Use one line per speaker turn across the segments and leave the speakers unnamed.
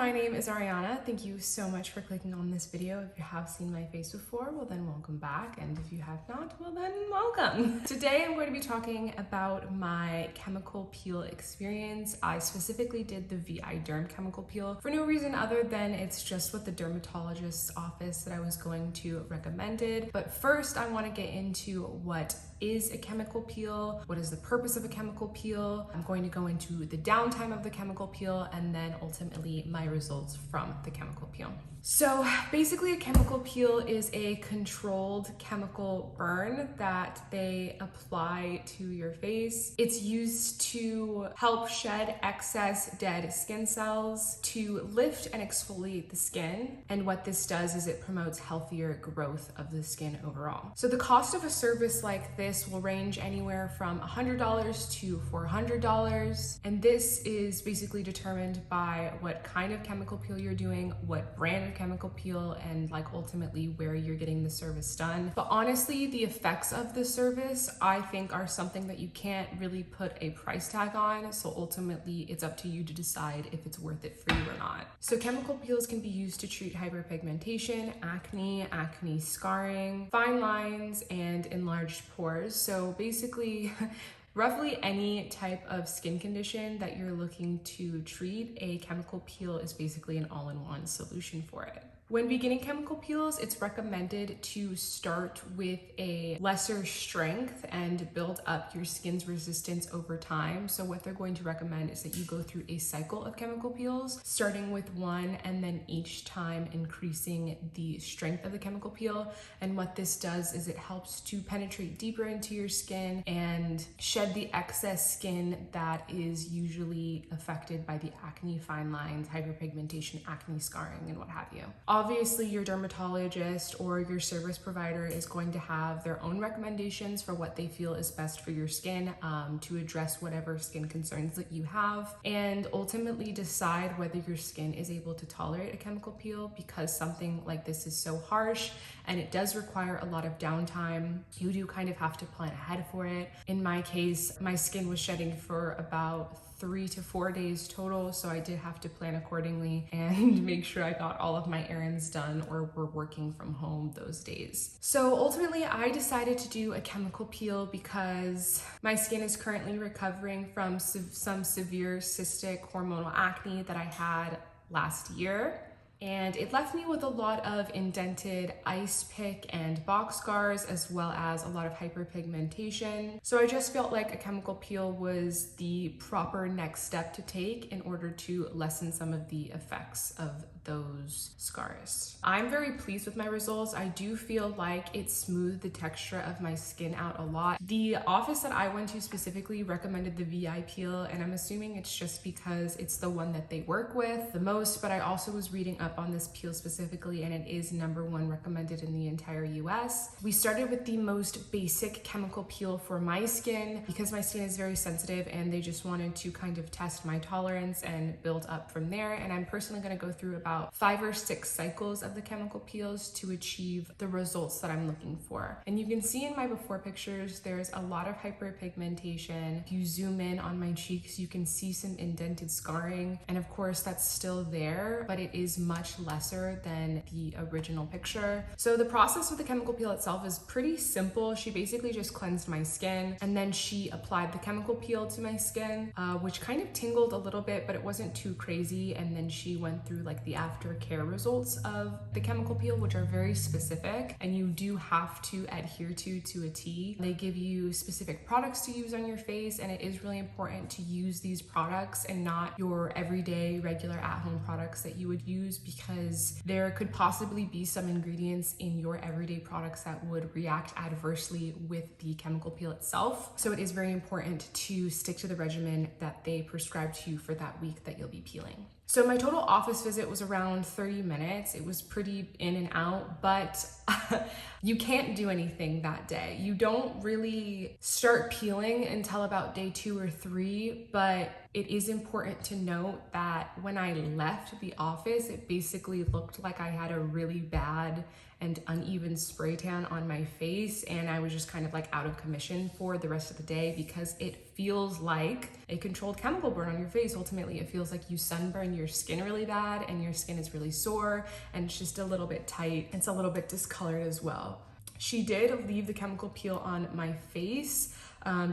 my name is Arianna. Thank you so much for clicking on this video. If you have seen my face before, well then welcome back. And if you have not, well then welcome. Today I'm going to be talking about my chemical peel experience. I specifically did the VI Derm chemical peel for no reason other than it's just what the dermatologist's office that I was going to recommended. But first I want to get into what is a chemical peel, what is the purpose of a chemical peel. I'm going to go into the downtime of the chemical peel and then ultimately my results from the chemical peel. So basically a chemical peel is a controlled chemical burn that they apply to your face. It's used to help shed excess dead skin cells, to lift and exfoliate the skin. And what this does is it promotes healthier growth of the skin overall. So the cost of a service like this will range anywhere from $100 to $400. And this is basically determined by what kind of chemical peel you're doing, what brand of chemical peel, and like ultimately where you're getting the service done. But honestly, the effects of the service I think are something that you can't really put a price tag on. So ultimately it's up to you to decide if it's worth it for you or not. So chemical peels can be used to treat hyperpigmentation, acne scarring, fine lines, and enlarged pores. So basically roughly any type of skin condition that you're looking to treat, a chemical peel is basically an all-in-one solution for it. When beginning chemical peels, it's recommended to start with a lesser strength and build up your skin's resistance over time. So what they're going to recommend is that you go through a cycle of chemical peels, starting with one and then each time increasing the strength of the chemical peel. And what this does is it helps to penetrate deeper into your skin and shed the excess skin that is usually affected by the acne, fine lines, hyperpigmentation, acne scarring, and what have you. Obviously, your dermatologist or your service provider is going to have their own recommendations for what they feel is best for your skin to address whatever skin concerns that you have, and ultimately decide whether your skin is able to tolerate a chemical peel, because something like this is so harsh and it does require a lot of downtime. You do kind of have to plan ahead for it. In my case, my skin was shedding for about 3 to 4 days total, so I did have to plan accordingly and make sure I got all of my errands done or were working from home those days. So ultimately I decided to do a chemical peel because my skin is currently recovering from some severe cystic hormonal acne that I had last year. And it left me with a lot of indented ice pick and box scars, as well as a lot of hyperpigmentation. So I just felt like a chemical peel was the proper next step to take in order to lessen some of the effects of those scars. I'm very pleased with my results. I do feel like it smoothed the texture of my skin out a lot. The office that I went to specifically recommended the VI peel, and I'm assuming it's just because it's the one that they work with the most, but I also was reading up on this peel specifically, and it is #1 recommended in the entire US. We started with the most basic chemical peel for my skin because my skin is very sensitive, and they just wanted to kind of test my tolerance and build up from there. And I'm personally going to go through about 5 or 6 cycles of the chemical peels to achieve the results that I'm looking for. And you can see in my before pictures, there's a lot of hyperpigmentation. If you zoom in on my cheeks, you can see some indented scarring. And of course that's still there, but it is much lesser than the original picture. So the process with the chemical peel itself is pretty simple. She basically just cleansed my skin, and then she applied the chemical peel to my skin, which kind of tingled a little bit, but it wasn't too crazy. And then she went through like the aftercare results of the chemical peel, which are very specific and you do have to adhere to a T. They give you specific products to use on your face, and it is really important to use these products and not your everyday regular at-home products that you would use, because there could possibly be some ingredients in your everyday products that would react adversely with the chemical peel itself. So it is very important to stick to the regimen that they prescribe to you for that week that you'll be peeling. So my total office visit was around 30 minutes. It was pretty in and out, but you can't do anything that day. You don't really start peeling until about day 2 or 3, but it is important to note that when I left the office, it basically looked like I had a really bad and uneven spray tan on my face, and I was just kind of like out of commission for the rest of the day because it feels like a controlled chemical burn on your face. Ultimately, it feels like you sunburn your skin really bad and your skin is really sore and it's just a little bit tight. It's a little bit discolored as well. She did leave the chemical peel on my face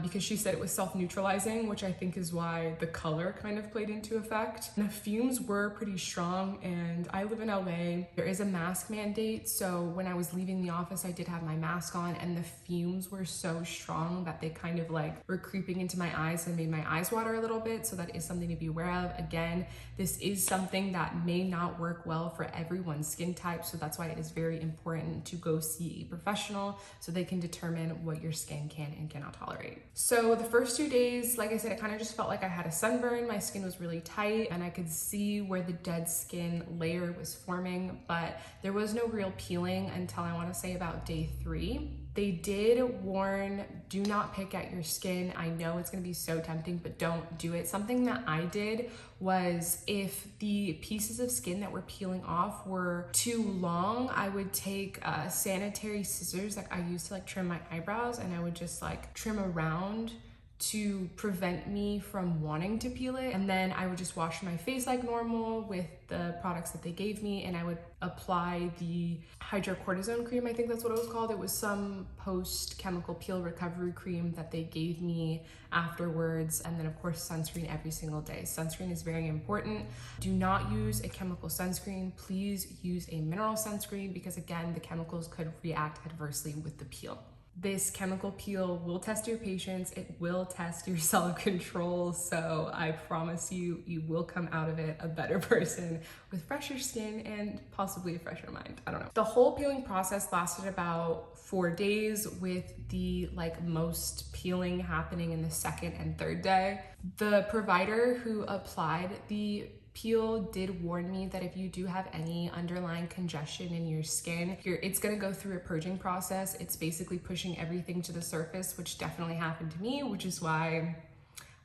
because she said it was self-neutralizing, which I think is why the color kind of played into effect. And the fumes were pretty strong, and I live in LA. There is a mask mandate, so when I was leaving the office, I did have my mask on, and the fumes were so strong that they kind of like were creeping into my eyes and made my eyes water a little bit, so that is something to be aware of. Again, this is something that may not work well for everyone's skin type, so that's why it is very important to go see a professional so they can determine what your skin can and cannot tolerate. So the first 2 days, like I said, it kind of just felt like I had a sunburn. My skin was really tight and I could see where the dead skin layer was forming, but there was no real peeling until I want to say about day 3. They did warn, do not pick at your skin. I know it's gonna be so tempting, but don't do it. Something that I did was if the pieces of skin that were peeling off were too long, I would take sanitary scissors that I used to like trim my eyebrows, and I would just like trim around to prevent me from wanting to peel it. And then I would just wash my face like normal with the products that they gave me, and I would apply the hydrocortisone cream. I think that's what it was called. It was some post-chemical peel recovery cream that they gave me afterwards. And then of course sunscreen every single day. Sunscreen is very important. Do not use a chemical sunscreen. Please use a mineral sunscreen, because again, the chemicals could react adversely with the peel. This chemical peel will test your patience, it will test your self-control, so I promise you, you will come out of it a better person with fresher skin and possibly a fresher mind. I don't know. The whole peeling process lasted about 4 days, with the most peeling happening in the second and third day. The provider who applied the peel did warn me that if you do have any underlying congestion in your skin, it's gonna go through a purging process. It's basically pushing everything to the surface, which definitely happened to me, which is why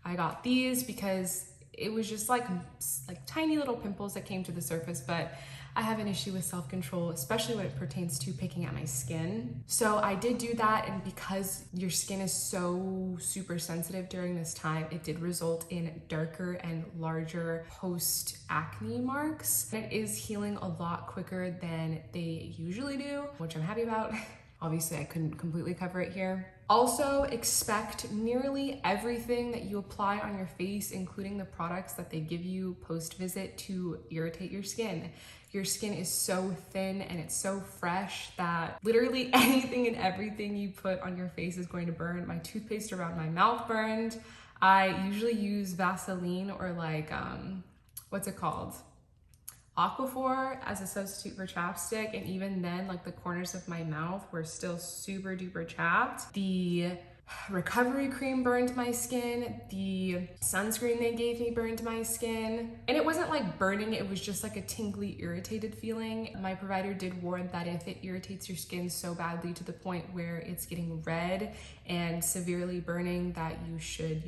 I got these, because it was just like tiny little pimples that came to the surface. But I have an issue with self-control, especially when it pertains to picking at my skin. So I did do that, and because your skin is so super sensitive during this time, it did result in darker and larger post-acne marks. It is healing a lot quicker than they usually do, which I'm happy about. Obviously, I couldn't completely cover it here. Also, expect nearly everything that you apply on your face, including the products that they give you post-visit, to irritate your skin. Your skin is so thin and it's so fresh that literally anything and everything you put on your face is going to burn. My toothpaste around my mouth burned. I usually use Vaseline or what's it called? Aquaphor as a substitute for chapstick, and even then the corners of my mouth were still super duper chapped. The recovery cream burned my skin. The sunscreen they gave me burned my skin. And it wasn't like burning, it was just like a tingly, irritated feeling. My provider did warn that if it irritates your skin so badly to the point where it's getting red and severely burning, that you should,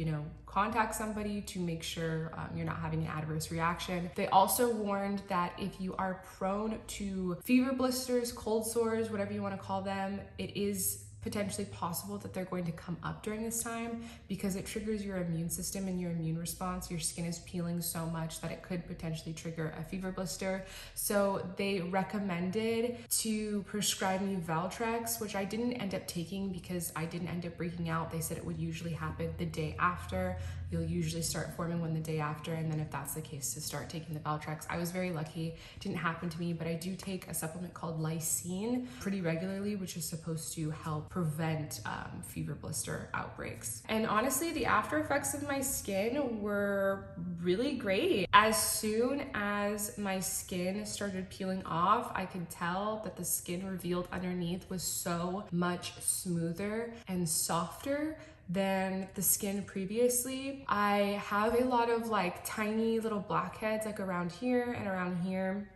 contact somebody to make sure you're not having an adverse reaction. They also warned that if you are prone to fever blisters, cold sores, whatever you want to call them, it is potentially possible that they're going to come up during this time, because it triggers your immune system and your immune response. Your skin is peeling so much that it could potentially trigger a fever blister. So they recommended to prescribe me Valtrex, which I didn't end up taking because I didn't end up breaking out. They said it would usually happen the day after. You'll usually start forming one the day after, and then if that's the case, to start taking the Valtrex. I was very lucky, it didn't happen to me, but I do take a supplement called lysine pretty regularly, which is supposed to help prevent fever blister outbreaks. And honestly, the after effects of my skin were really great. As soon as my skin started peeling off, I could tell that the skin revealed underneath was so much smoother and softer than the skin previously. I have a lot of tiny little blackheads around here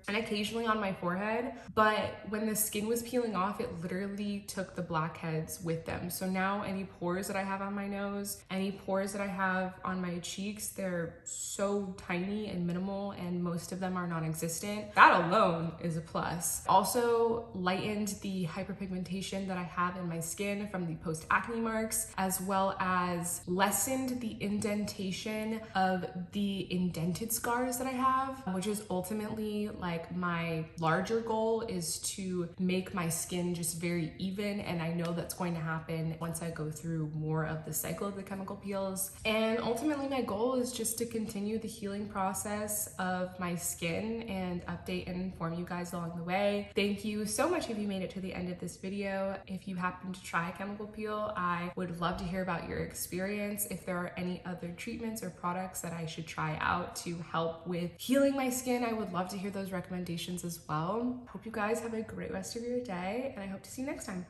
and occasionally on my forehead, but when the skin was peeling off, it literally took the blackheads with them. So now any pores that I have on my nose, any pores that I have on my cheeks, they're so tiny and minimal, and most of them are non-existent. That alone is a plus. Also lightened the hyperpigmentation that I have in my skin from the post-acne marks, as well well as lessened the indentation of the indented scars that I have, which is ultimately like my larger goal is to make my skin just very even. And I know that's going to happen once I go through more of the cycle of the chemical peels. And ultimately my goal is just to continue the healing process of my skin and update and inform you guys along the way. Thank you so much if you made it to the end of this video. If you happen to try a chemical peel, I would love to hear about your experience. If there are any other treatments or products that I should try out to help with healing my skin, I would love to hear those recommendations as well. Hope you guys have a great rest of your day, and I hope to see you next time.